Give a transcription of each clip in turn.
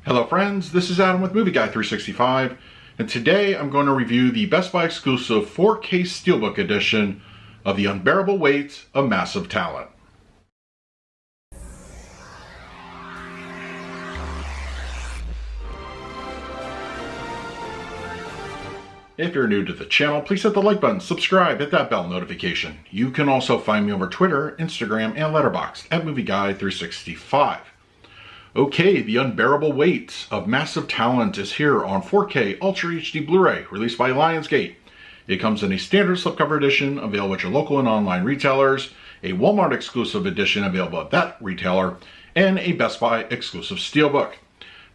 Hello friends, this is Adam with Movie Guy 365, and today I'm going to review the Best Buy exclusive 4K Steelbook edition of The Unbearable Weight of Massive Talent. If you're new to the channel, please hit the like button, subscribe, hit that bell notification. You can also find me over Twitter, Instagram, and Letterboxd at Movie Guy 365. Okay, The Unbearable Weight of Massive Talent is here on 4K Ultra HD Blu-ray, released by Lionsgate. It comes in a standard slipcover edition, available at your local and online retailers, a Walmart exclusive edition available at that retailer, and a Best Buy exclusive steelbook.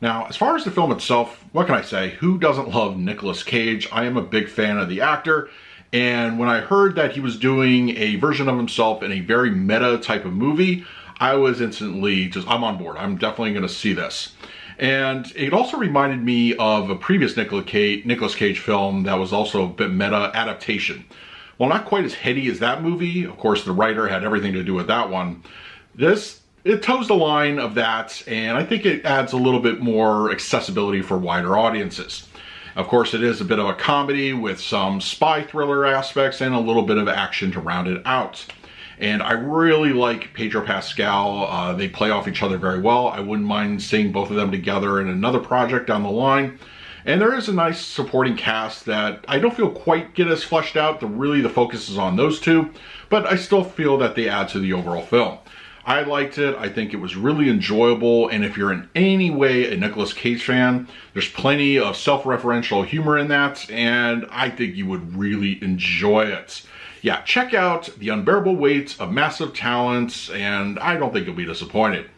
Now, as far as the film itself, what can I say? Who doesn't love Nicolas Cage? I am a big fan of the actor, and when I heard that he was doing a version of himself in a very meta type of movie, I was instantly I'm on board. I'm definitely going to see this. And it also reminded me of a previous Nicolas Cage film that was also a bit meta adaptation. While not quite as heady as that movie, of course the writer had everything to do with that one, it toes the line of that, and I think it adds a little bit more accessibility for wider audiences. Of course, it is a bit of a comedy with some spy thriller aspects and a little bit of action to round it out. And I really like Pedro Pascal. They play off each other very well. I wouldn't mind seeing both of them together in another project down the line. And there is a nice supporting cast that I don't feel quite get as fleshed out. The focus is on those two, but I still feel that they add to the overall film. I liked it. I think it was really enjoyable. And if you're in any way a Nicolas Cage fan, there's plenty of self-referential humor in that. And I think you would really enjoy it. Yeah, check out The Unbearable Weight of Massive Talent, and I don't think you'll be disappointed.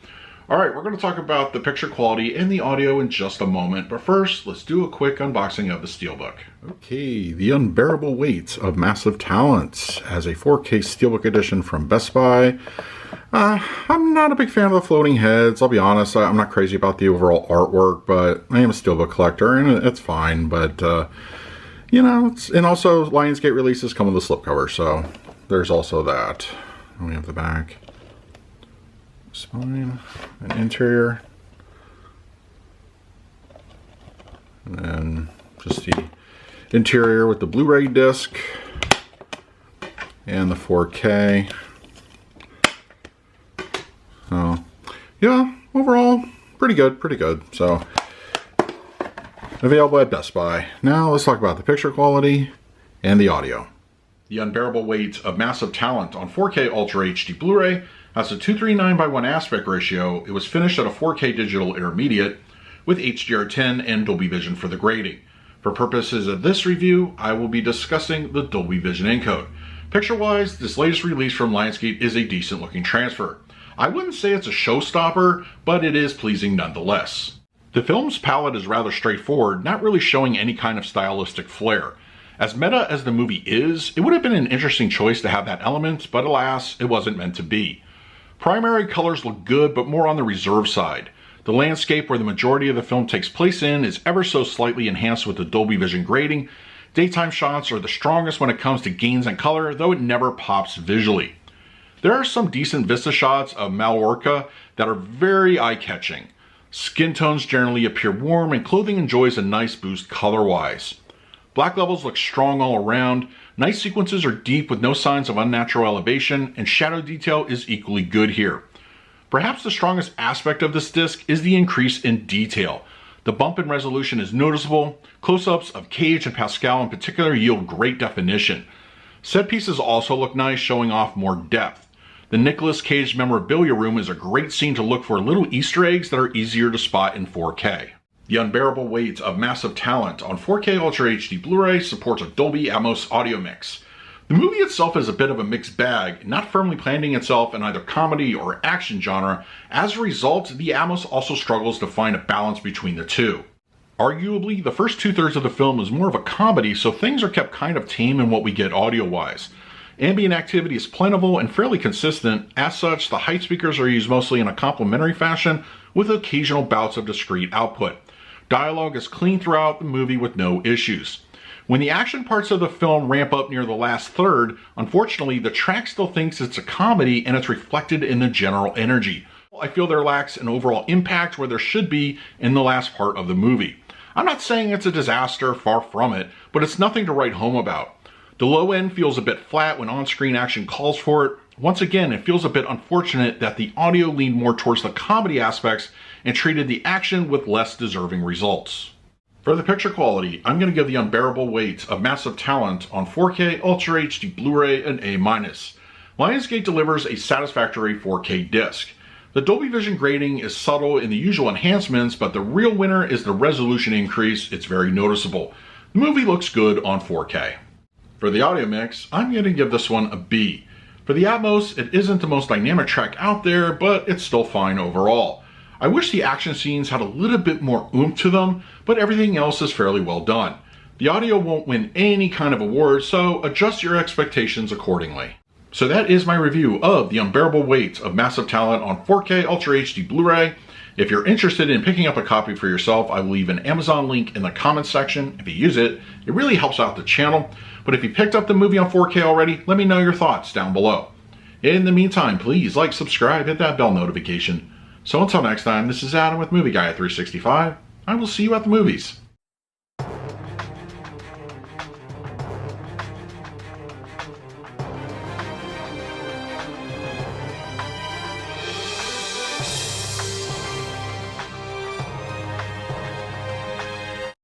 Alright, we're going to talk about the picture quality and the audio in just a moment, but first, let's do a quick unboxing of the steelbook. Okay, The Unbearable Weight of Massive Talent as a 4K steelbook edition from Best Buy. I'm not a big fan of the floating heads, I'll be honest. I'm not crazy about the overall artwork, but I am a steelbook collector, and it's fine, but you know, and also Lionsgate releases come with a slipcover, so there's also that. And we have the back, spine, and interior, and then just the interior with the Blu-ray disc and the 4K. So yeah, overall pretty good. So available at Best Buy. Now let's talk about the picture quality and the audio. The Unbearable Weight of Massive Talent on 4K Ultra HD Blu-ray has a 239:1 aspect ratio. It was finished at a 4K digital intermediate with HDR10 and Dolby Vision for the grading. For purposes of this review, I will be discussing the Dolby Vision encode. Picture-wise, this latest release from Lionsgate is a decent looking transfer. I wouldn't say it's a showstopper, but it is pleasing nonetheless. The film's palette is rather straightforward, not really showing any kind of stylistic flair. As meta as the movie is, it would have been an interesting choice to have that element, but alas, it wasn't meant to be. Primary colors look good, but more on the reserve side. The landscape where the majority of the film takes place in is ever so slightly enhanced with the Dolby Vision grading. Daytime shots are the strongest when it comes to gains in color, though it never pops visually. There are some decent vista shots of Mallorca that are very eye-catching. Skin tones generally appear warm, and clothing enjoys a nice boost color-wise. Black levels look strong all around, night sequences are deep with no signs of unnatural elevation, and shadow detail is equally good here. Perhaps the strongest aspect of this disc is the increase in detail. The bump in resolution is noticeable. Close-ups of Cage and Pascal in particular yield great definition. Set pieces also look nice, showing off more depth. The Nicolas Cage memorabilia room is a great scene to look for little Easter eggs that are easier to spot in 4K. The Unbearable Weight of Massive Talent on 4K Ultra HD Blu-ray supports a Dolby Atmos audio mix. The movie itself is a bit of a mixed bag, not firmly planting itself in either comedy or action genre. As a result, the Atmos also struggles to find a balance between the two. Arguably, the first two-thirds of the film is more of a comedy, so things are kept kind of tame in what we get audio-wise. Ambient activity is plentiful and fairly consistent. As such, the height speakers are used mostly in a complementary fashion with occasional bouts of discrete output. Dialogue is clean throughout the movie with no issues. When the action parts of the film ramp up near the last third, unfortunately, the track still thinks it's a comedy and it's reflected in the general energy. I feel there lacks an overall impact where there should be in the last part of the movie. I'm not saying it's a disaster, far from it, but it's nothing to write home about. The low end feels a bit flat when on-screen action calls for it. Once again, it feels a bit unfortunate that the audio leaned more towards the comedy aspects and treated the action with less deserving results. For the picture quality, I'm going to give the unbearable weight of massive talent on 4K Ultra HD Blu-ray an A-. Lionsgate delivers a satisfactory 4K disc. The Dolby Vision grading is subtle in the usual enhancements, but the real winner is the resolution increase. It's very noticeable. The movie looks good on 4K. For the audio mix, I'm going to give this one a B. For the Atmos, it isn't the most dynamic track out there, but it's still fine overall. I wish the action scenes had a little bit more oomph to them, but everything else is fairly well done. The audio won't win any kind of award, so adjust your expectations accordingly. So that is my review of the unbearable weight of massive talent on 4K Ultra HD Blu-ray. If you're interested in picking up a copy for yourself, I will leave an Amazon link in the comments section. If you use it, it really helps out the channel. But if you picked up the movie on 4K already, let me know your thoughts down below. In the meantime, please like, subscribe, hit that bell notification. So until next time, this is Adam with Movie Guy 365. I will see you at the movies.